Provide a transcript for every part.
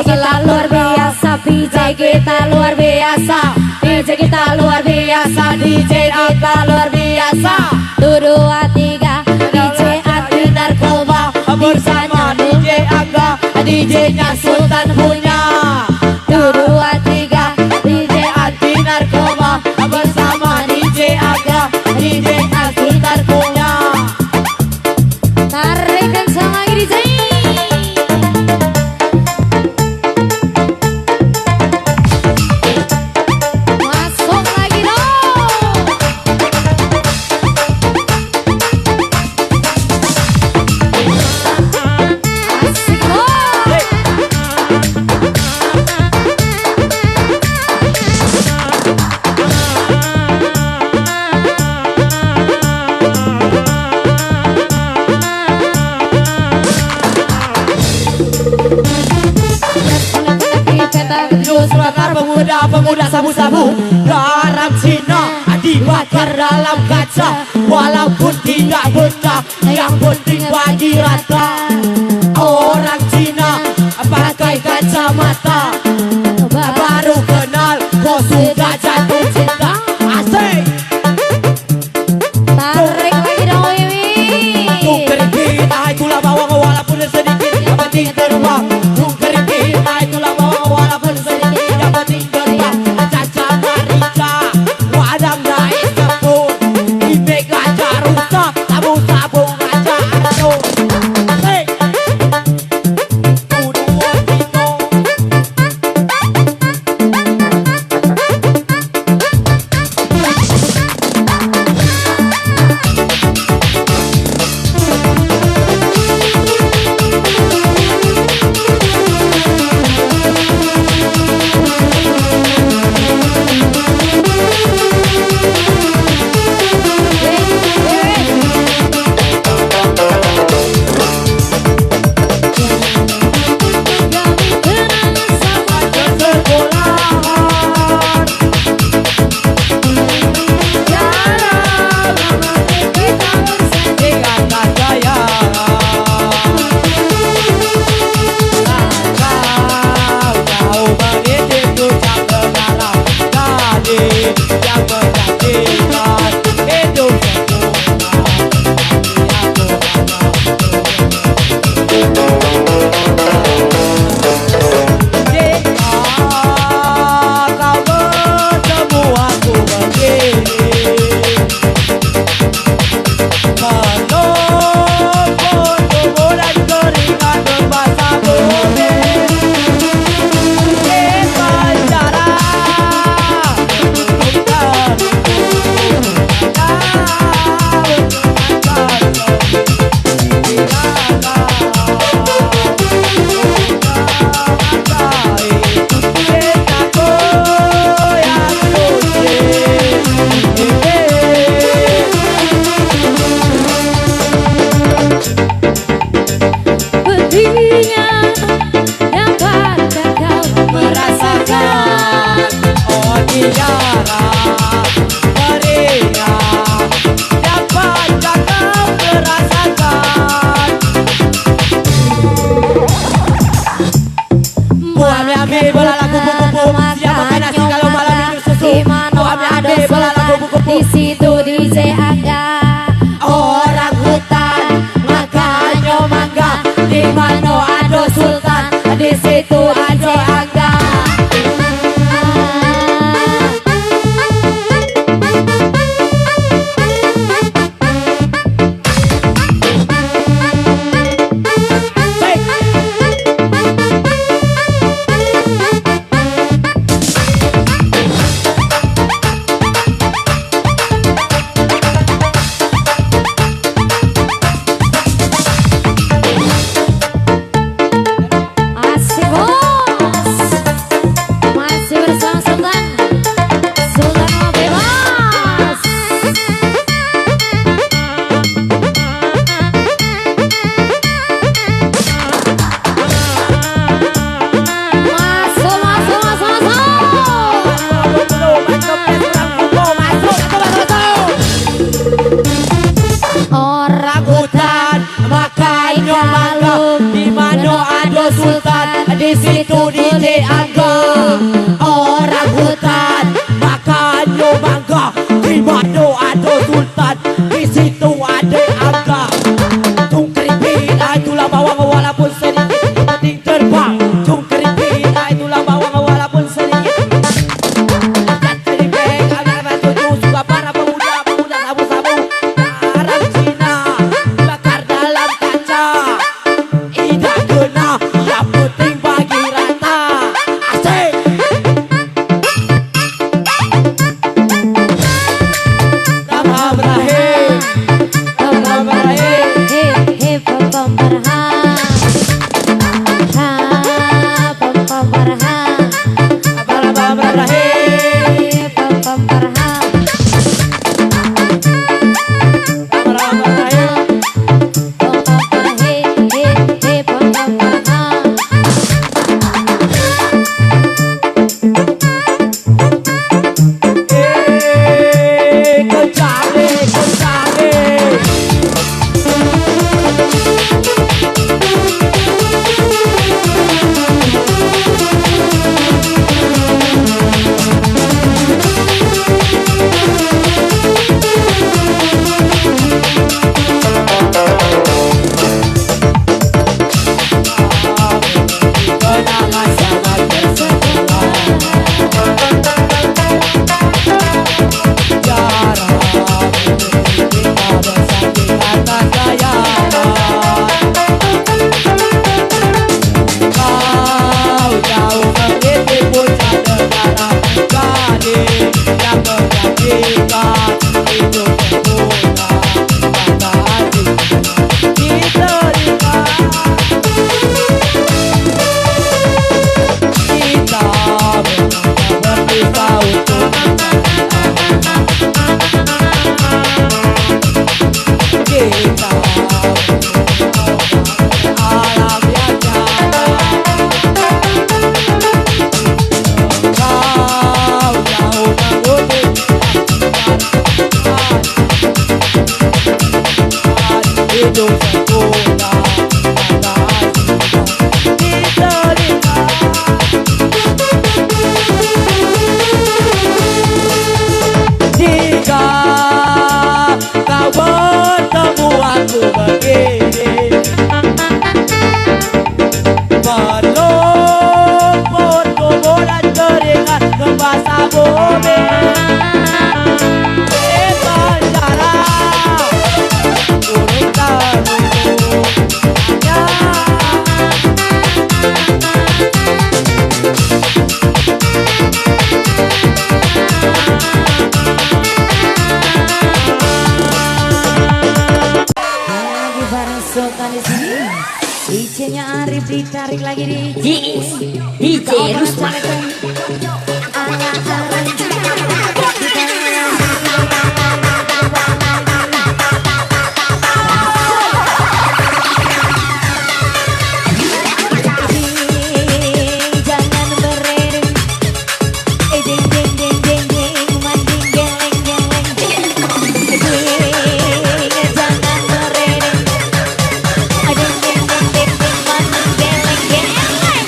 kita luar biasa, DJ kita luar biasa, DJ kita luar biasa, DJ kita luar biasa. 1, 2, 3, DJ anti narkoba bersama DJ Aga, DJ-nya Sultan punya. 1, 2, 3, DJ anti narkoba bersama DJ Aga, DJ-nya Sultan punya. Tarik kencang lagi DJ. Pemuda sabu-sabu garam Cina dibakar dalam kaca, walaupun tidak benar, yang penting bagi rata. Orang Cina pakai kacamata, baru kenal kok sudah jatuh cinta. Asik. Tarik lagi dong Wiwi. Tungkerin kita itulah bawang walaupun sedikit, yang penting terbang. Tungkerin kita itulah bawang walaupun sedikit, yang penting terbang. Di situ DJ Aga, orang hutan makanya mangga. Di mana ada sultan, di situ DJ Aga. di situ DJ Angga. Orang hutan makan yo mangga, di Mado ada sultan, di situ ada Angga. Cungkring itulah bawang walaupun sedikit, penting terbang. Cungkring itulah bawang walaupun sedikit. Dan keripik agar bertuju suka para pemuda-pemuda sabu-sabu. Garam Cina bakar dalam kaca, tidak kena, yang penting bagi rata. Asik. Ramah berakhir, ramah berakhir. Hip pam pam barha, ha pam pam barha, Ramah berakhir, pam pam barha, ramah berakhir. pam pam he pam pam barha. Kencang nih, kencang nih. Kenangan sangat bersejarah. Jarang kita bersanding atas layangan. Kau jauh meniti puncak negara gading yang menjanjikan hidup sempurna kata hati diterima. Kita memang berpisah untuk kita alam yang nyata. Kau jauh mengutip hidup sempurna kata diterima. Jika kau bertemu aku begini, peluk tubuh dan teringat ke masa bumi. Di penjara turun terhubungnya. Lagi bareng Sultan di sini. DJ-nya Arif ditarik lagi DJ Rusman. Jangan berdering, ding ding ding ding ding, manding geleng geleng ding. Jangan berdering, ding ding ding ding ding, manding geleng geleng.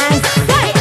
Asik.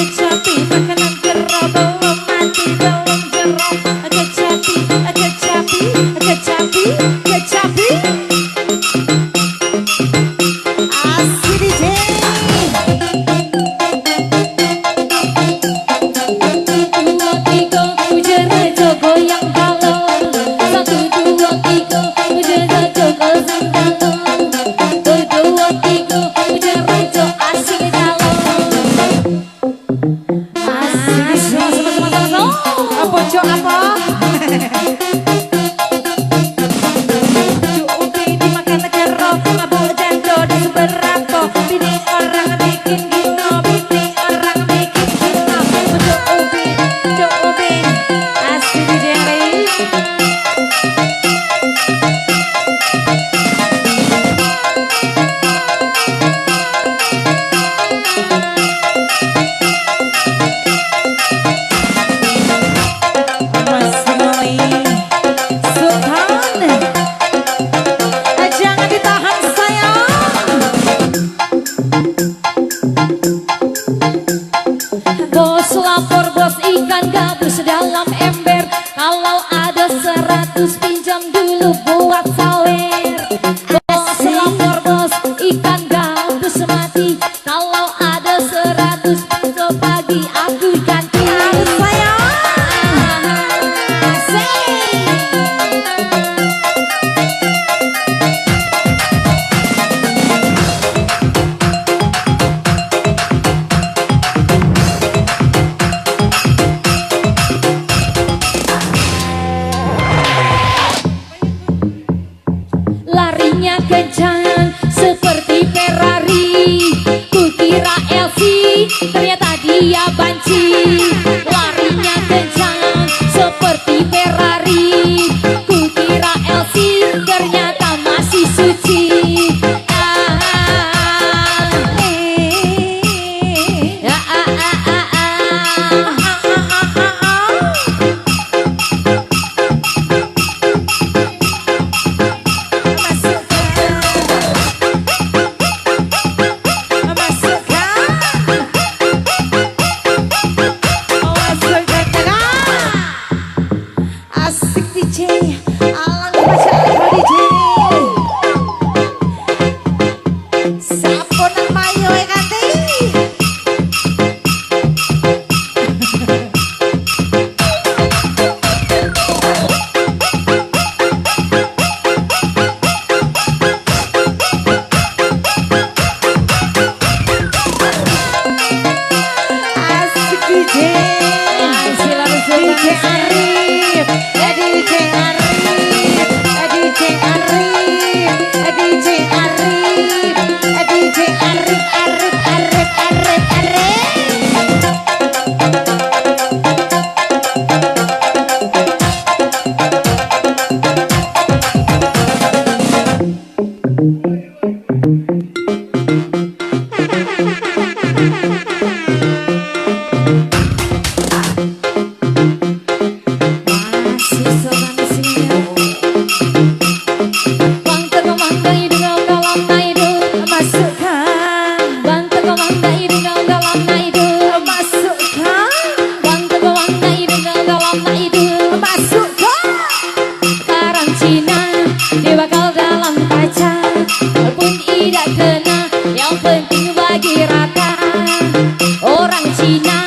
kecapi makanan kero belum mati belum jero kecapi kecapi kecapi kecapi asik DJ dua tiga hujan jogo yang balon 1 2 3 hujan jogo sandalo 1 2 3 hujan rejo asik dalon apa cok apa ubi dimakan kero abu jando dan berapa bini orang bikin gino bini orang bikin gino cok ubi asli di jari jangan ditahan sayang bos lapor bos ikan gabus dalam ember kalau ada 100 pinjam dulu buat sawer bos lapor bos ikan gabus mati kalau ada 100 besok pagi aku ganti sayang larinya kencang seperti Ferrari kukira LC ternyata dia banci larinya kencang seperti Ferrari kukira LC ternyata masih suci ah, ah, ah, ah, ah, ah. asik DJ alang baca DJ sapo nang mayo kanti asik DJ DJ Arif DJ Arif DJ Arif DJ Arif DJ Arif Arif Arif Arif Arif Bang teko mangga hidung dalam naidu masukkan Bang teko mangga hidung dalam naidu masukkan Bang teko mangga hidung dalam naidu masukkan Karang Cina dibakal dalam kaca walaupun tidak kena yang penting bagi rata orang Cina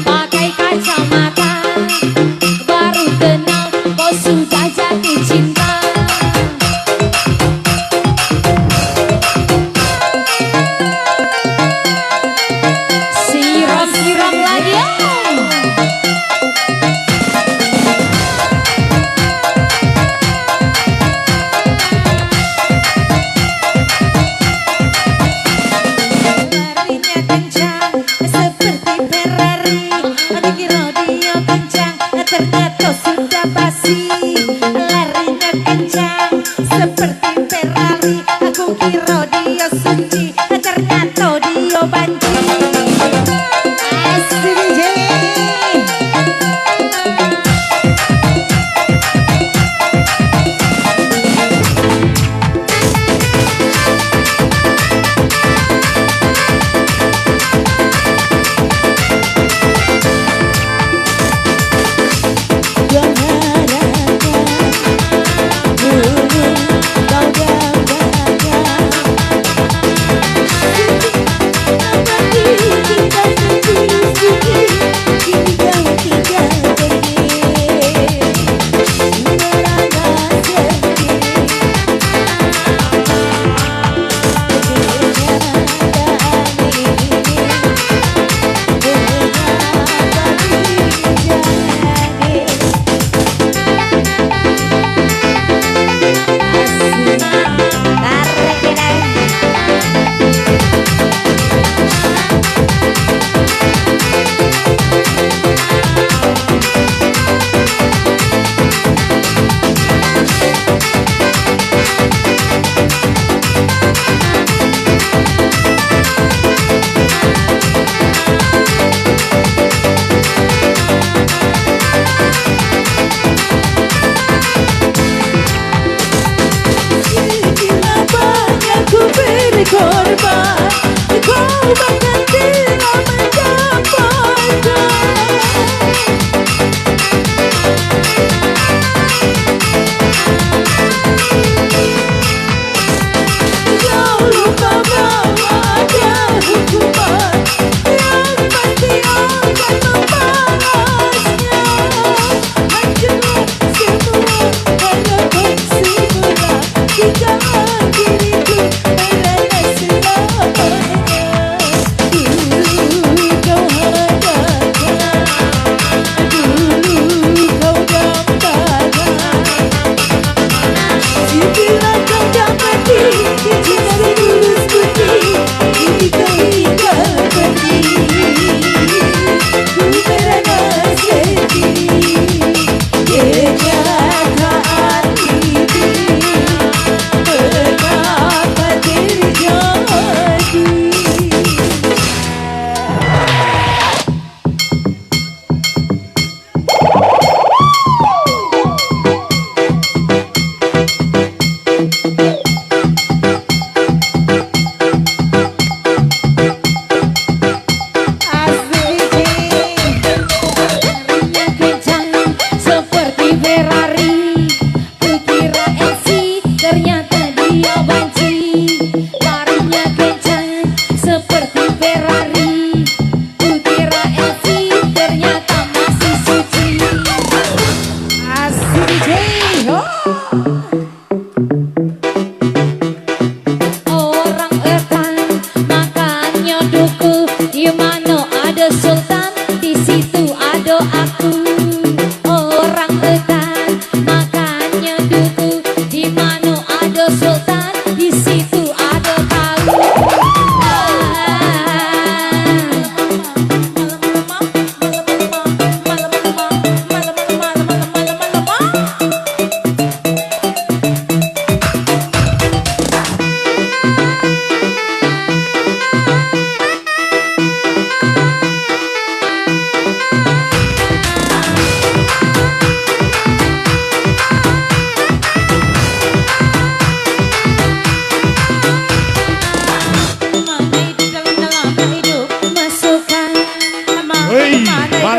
pakai kacamata baru kenal kau sudah jatuh cinta siram-siram lagi om larinya kencang seperti Ferrari dikira dia kencang ternyata sudah basi larinya kencang seperti Ferrari aku kira dia suci ternyata dia banci asik DJ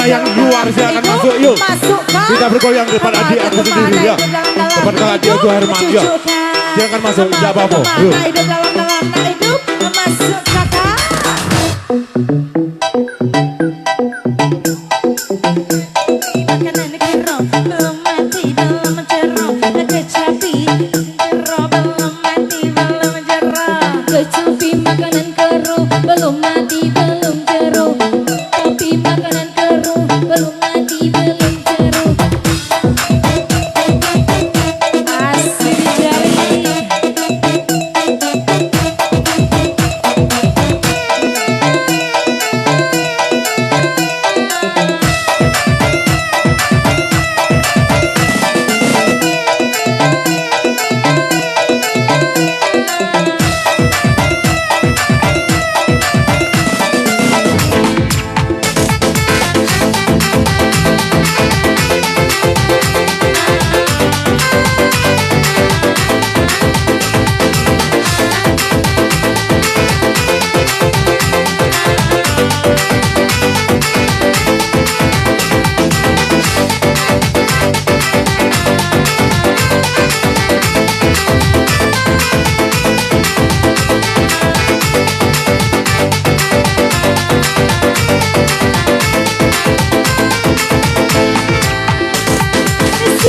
yang luar silakan masuk yuk. Masukkan. Kita bergoyang depan adik aku sendiri ya. Depan kakak adik aku Herman ya. Silakan masuk, tidak apa-apa. Yuk. Hidup dalam hidup. Masuk kakak. Makanan kero belum mati belum mencerah. Kecapi kero belum mati belum mencerah. Kecapi makanan keruh belum mati belum ceruh. Kopi makanan keruh belum mati belum ceruh. Asik jari.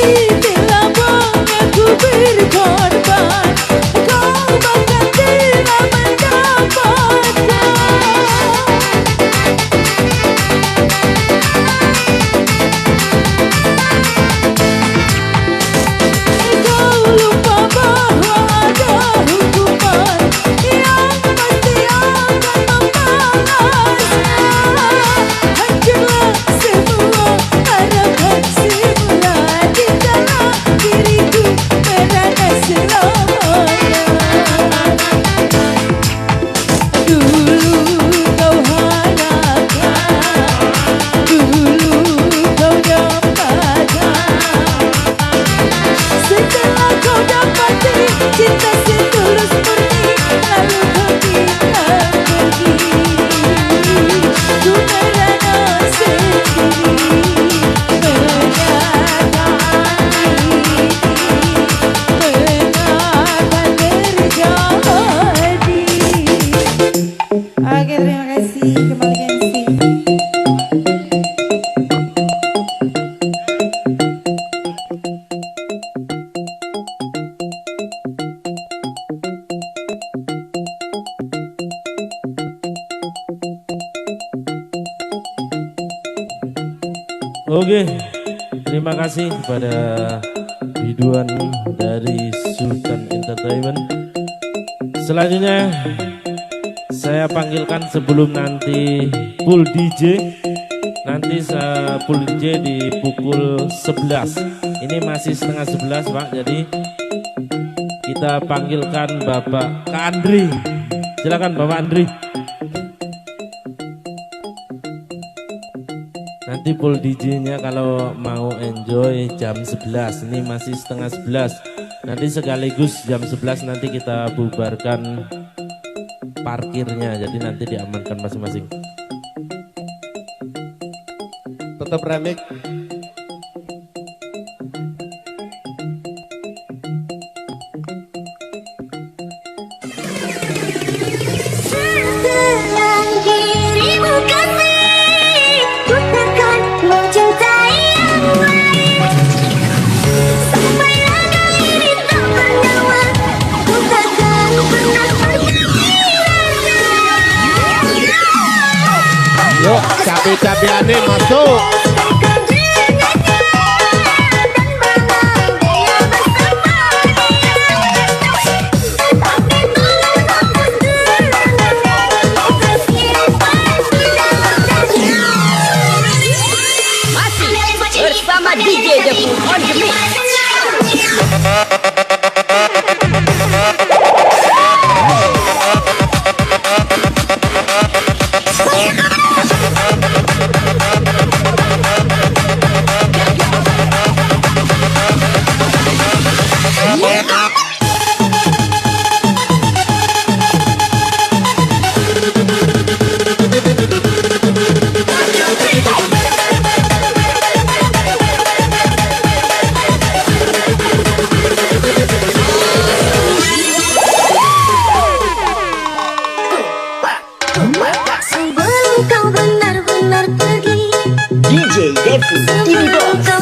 Bila aku berkorban, kau bahkan tidak mendapatkan. Kau lupa bahwa ada hukuman yang pasti akan membalasnya. Hancurlah semua harapan semula di dalam diriku berada selamanya. Dulu kau harapkan, dulu kau dapatkan. Setelah kau dapati cinta setulus murni, lalu kau tinggal pergi. Ku merana sendiri menyatakan diri, mengapa terjadi. Oke, terima kasih. Kembali ke MC. Oke, terima kasih kepada biduan dari Sultan Entertainment. Selanjutnya saya panggilkan sebelum nanti full DJ. Nanti full DJ di pukul 11. Ini masih setengah 11 Pak, jadi kita panggilkan Bapak Kak Andri. Silakan Bapak Andri. Nanti full DJ-nya kalau mau enjoy jam 11. Ini masih setengah 11. Nanti sekaligus jam 11 nanti kita bubarkan parkirnya. Jadi nanti diamankan masing-masing. Tetap remix. Senang dirimu kasih, ku takkan mencintai yang lain. Sampai langkah ini tak bernyawa, ku takkan pernah menghilangnya. Yuk, cabai-cabiannya masuk. Bersama DJ Depu on the mix. DJ Devu, ini bos.